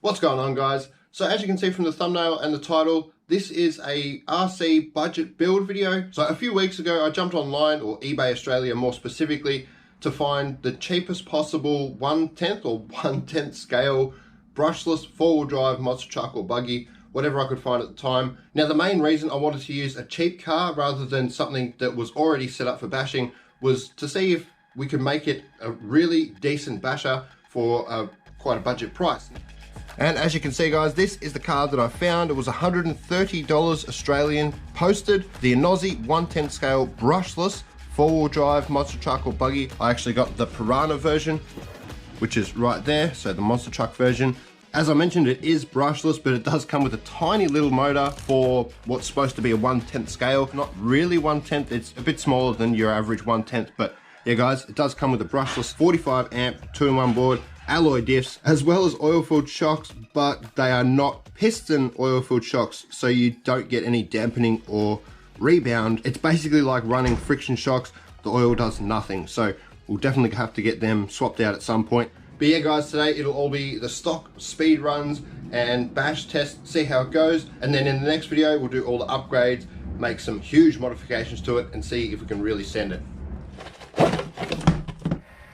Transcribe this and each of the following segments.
What's going on, guys? So as you can see from the thumbnail and the title, this is a RC budget build video. So a few weeks ago I jumped online, or eBay Australia more specifically, to find the cheapest possible 1/10 or 1/10 scale brushless four-wheel drive monster truck or buggy, whatever I could find at the time. Now the main reason I wanted to use a cheap car rather than something that was already set up for bashing was to see if we could make it a really decent basher for quite a budget price. And as you can see, guys, this is the car that I found. It was $130 Australian, posted the Enoze 1/10 scale brushless four-wheel drive monster truck or buggy. I actually got the Piranha version, which is right there, so the monster truck version. As I mentioned, it is brushless, but it does come with a tiny little motor for what's supposed to be a 1/10 scale. Not really 1/10, it's a bit smaller than your average 1/10, but yeah, guys, it does come with a brushless 45 amp 2-in-1 board, alloy diffs, as well as oil-filled shocks, but they are not piston oil-filled shocks, so you don't get any dampening or rebound. It's basically like running friction shocks. The oil does nothing, so we'll definitely have to get them swapped out at some point. But yeah, guys, today it'll all be the stock speed runs and bash test, see how it goes, and then in the next video we'll do all the upgrades, make some huge modifications to it, and see if we can really send it.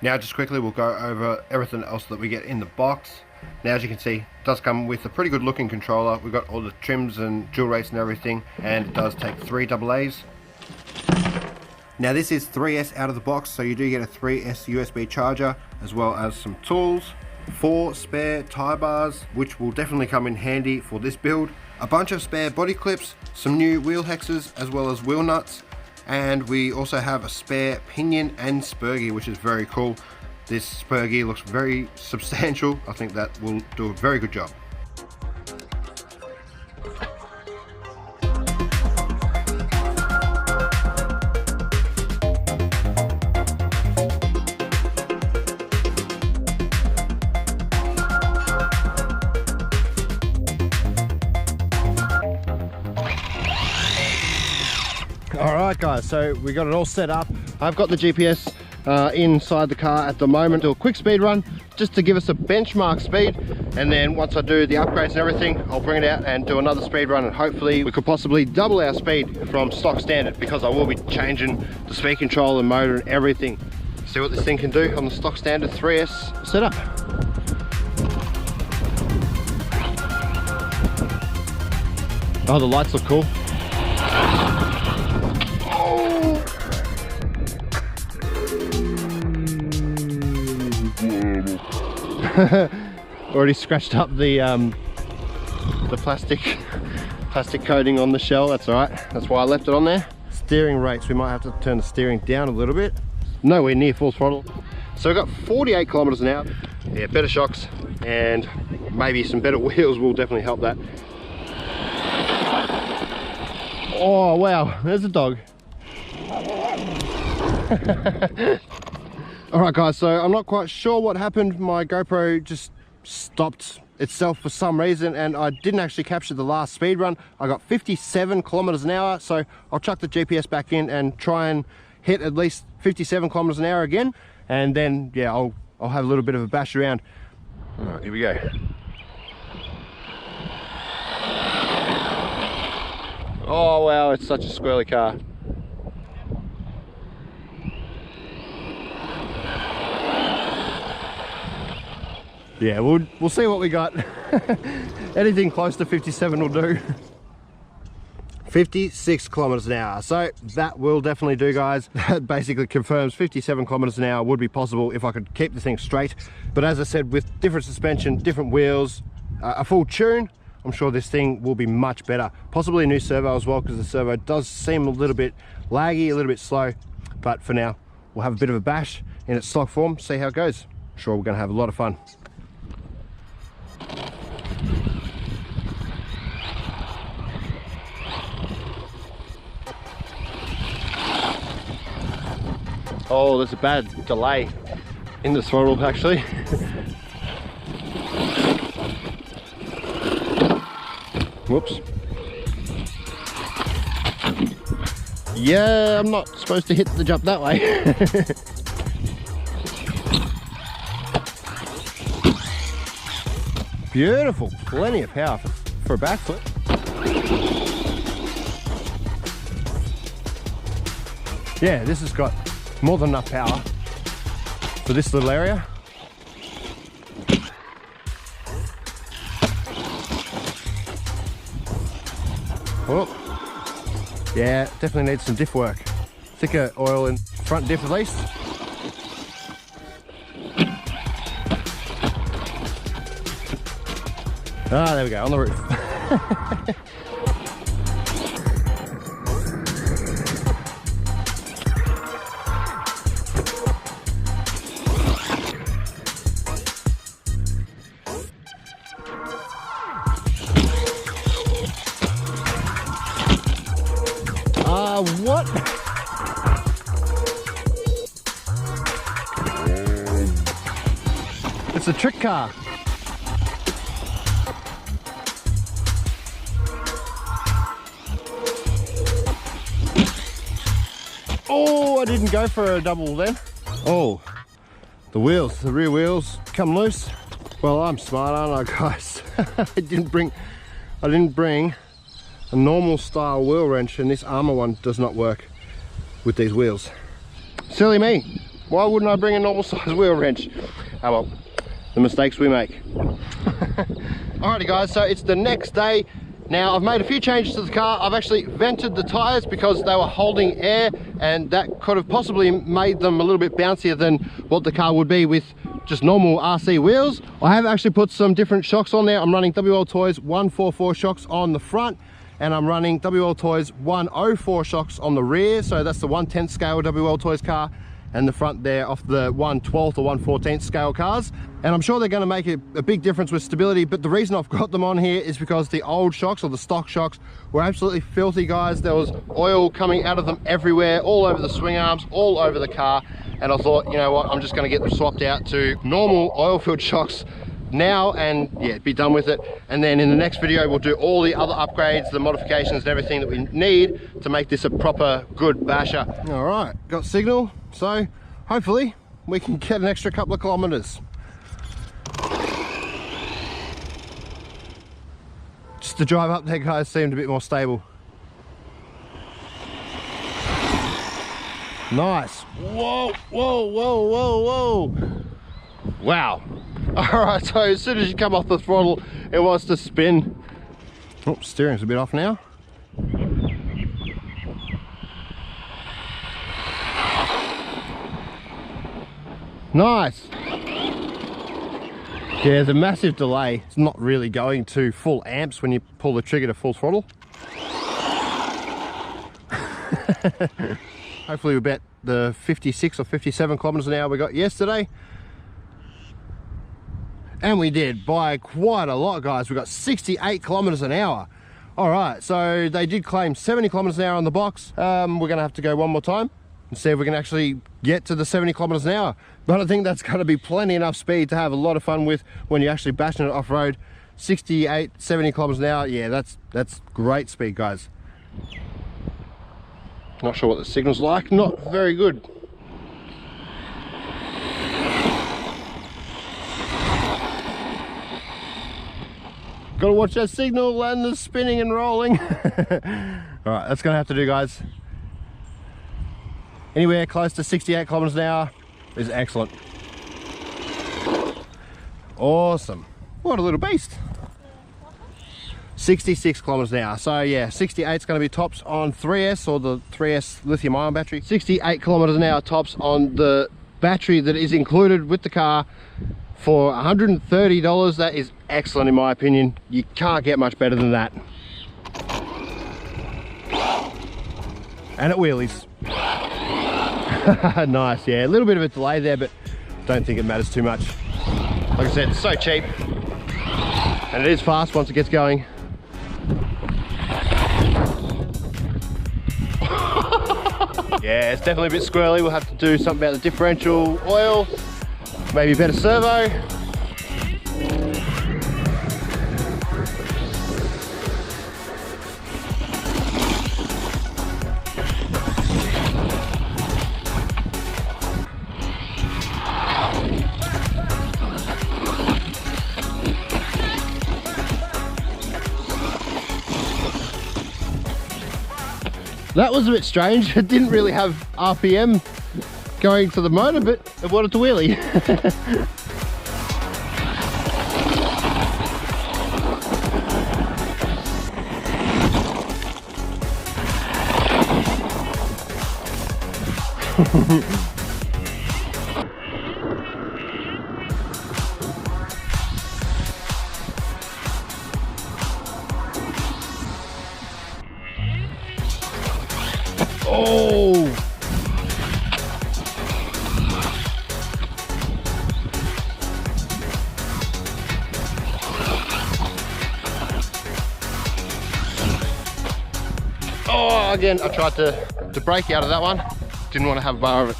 Now just quickly we'll go over everything else that we get in the box. Now as you can see, it does come with a pretty good looking controller. We've got all the trims and dual rates and everything, and it does take 3 AA's. Now this is 3S out of the box, so you do get a 3S USB charger, as well as some tools, 4 spare tie bars, which will definitely come in handy for this build, a bunch of spare body clips, some new wheel hexes, as well as wheel nuts, and we also have a spare pinion and spur gear, which is very cool. This spur gear looks very substantial. I think that will do a very good job. Alright guys, so we got it all set up. I've got the GPS inside the car at the moment. Do a quick speed run just to give us a benchmark speed, and then once I do the upgrades and everything, I'll bring it out and do another speed run, and hopefully we could possibly double our speed from stock standard, because I will be changing the speed control and motor and everything. See what this thing can do on the stock standard 3S setup. Oh, the lights look cool. Already scratched up the plastic coating on the shell. That's all right, that's why I left it on there. Steering rates, we might have to turn the steering down a little bit. Nowhere near full throttle. So we've got 48 kilometers an hour. Yeah, better shocks and maybe some better wheels will definitely help that. Oh wow, there's a dog. Alright guys, so I'm not quite sure what happened. My GoPro just stopped itself for some reason, and I didn't actually capture the last speed run. I got 57 kilometers an hour, so I'll chuck the GPS back in and try and hit at least 57 kilometers an hour again, and then yeah, I'll have a little bit of a bash around. Alright, here we go. Oh wow, it's such a squirrely car. Yeah, we'll see what we got. Anything close to 57 will do. 56 kilometers an hour, so that will definitely do, guys. That basically confirms 57 kilometers an hour would be possible if I could keep the thing straight. But as I said, with different suspension, different wheels, a full tune, I'm sure this thing will be much better. Possibly a new servo as well, because the servo does seem a little bit laggy, a little bit slow. But for now, we'll have a bit of a bash in its stock form, see how it goes. I'm sure we're going to have a lot of fun. Oh, there's a bad delay in the throttle actually. Whoops. Yeah, I'm not supposed to hit the jump that way. Beautiful, plenty of power for a backflip. Yeah, this has got more than enough power for this little area. Oh, yeah, definitely needs some diff work. Thicker oil in front diff at least. Ah, there we go, on the roof. What? It's a trick car. Oh, I didn't go for a double then. Oh, the wheels, the rear wheels come loose. Well, I'm smart, aren't I, guys? I didn't bring a normal style wheel wrench, and this Armour one does not work with these wheels. Silly me. Why wouldn't I bring a normal size wheel wrench? Oh well, the mistakes we make. Alrighty guys, so it's the next day. Now I've made a few changes to the car. I've actually vented the tyres because they were holding air, and that could have possibly made them a little bit bouncier than what the car would be with just normal RC wheels. I have actually put some different shocks on there. I'm running Wltoys 144 shocks on the front, and I'm running Wltoys 104 shocks on the rear. So that's the 1/10 scale Wltoys car, and the front there off the 1/12 or 1/14 scale cars. And I'm sure they're going to make a big difference with stability, but the reason I've got them on here is because the old shocks, or the stock shocks, were absolutely filthy, guys. There was oil coming out of them everywhere, all over the swing arms, all over the car. And I thought, you know what, I'm just going to get them swapped out to normal oil-filled shocks now, and yeah, be done with it. And then in the next video we'll do all the other upgrades, the modifications and everything that we need to make this a proper good basher. All right, got signal, so hopefully we can get an extra couple of kilometers. Just the drive up there, guys, seemed a bit more stable. Nice. Whoa, whoa, whoa, whoa, whoa. Wow. Alright, so as soon as you come off the throttle, it wants to spin. Oh, steering's a bit off now. Nice. Yeah, there's a massive delay. It's not really going to full amps when you pull the trigger to full throttle. Hopefully we bet the 56 or 57 kilometers an hour we got yesterday. And we did by quite a lot, guys. We got 68 kilometers an hour. All right, so they did claim 70 kilometers an hour on the box. We're gonna have to go one more time and see if we can actually get to the 70 kilometers an hour. But I think that's gonna be plenty enough speed to have a lot of fun with when you're actually bashing it off-road. 68, 70 kilometers an hour, yeah, that's great speed, guys. Not sure what the signal's like, not very good. Gotta watch that signal and the spinning and rolling. Alright, that's gonna have to do, guys. Anywhere close to 68 kilometers an hour is excellent. Awesome. What a little beast. 66 kilometers an hour. So yeah, 68 is going to be tops on 3S, or the 3S lithium ion battery. 68 kilometers an hour tops on the battery that is included with the car for $130. That is excellent in my opinion. You can't get much better than that. And it wheelies. Nice, yeah, a little bit of a delay there, but don't think it matters too much. Like I said, it's so cheap, and it is fast once it gets going. Yeah, it's definitely a bit squirrely. We'll have to do something about the differential oil, maybe a better servo. That was a bit strange. It didn't really have RPM going to the motor, but it wanted to wheelie. Oh! Oh, again, I tried to break out of that one. Didn't want to have a bar of it.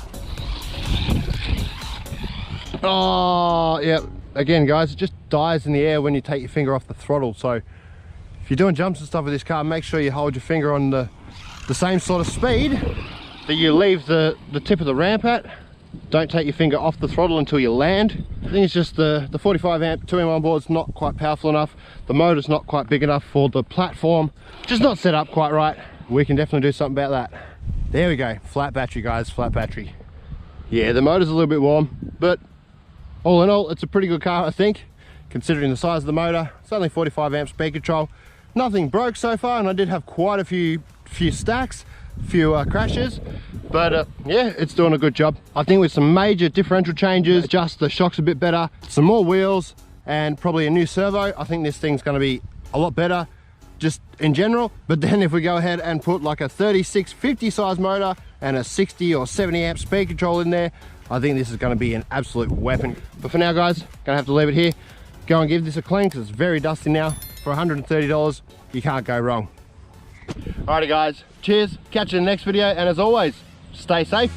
Oh, yeah. Again, guys, it just dies in the air when you take your finger off the throttle. So if you're doing jumps and stuff with this car, make sure you hold your finger on the same sort of speed that you leave the tip of the ramp at. Don't take your finger off the throttle until you land. I think it's just the 45 amp 2-in-1 board's not quite powerful enough. The motor's not quite big enough for the platform. Just not set up quite right. We can definitely do something about that. There we go, flat battery, guys, flat battery. Yeah, the motor's a little bit warm, but all in all, it's a pretty good car, I think, considering the size of the motor. It's only 45 amp speed control. Nothing broke so far, and I did have quite a few stacks, a few crashes, but yeah, it's doing a good job. I think with some major differential changes, adjust the shocks a bit better, some more wheels, and probably a new servo, I think this thing's going to be a lot better just in general. But then if we go ahead and put like a 3650 size motor and a 60 or 70 amp speed control in there, I think this is going to be an absolute weapon. But for now, guys, gonna have to leave it here. Go and give this a clean because it's very dusty now. For $130, you can't go wrong. Alrighty, guys, cheers, catch you in the next video, and as always, stay safe.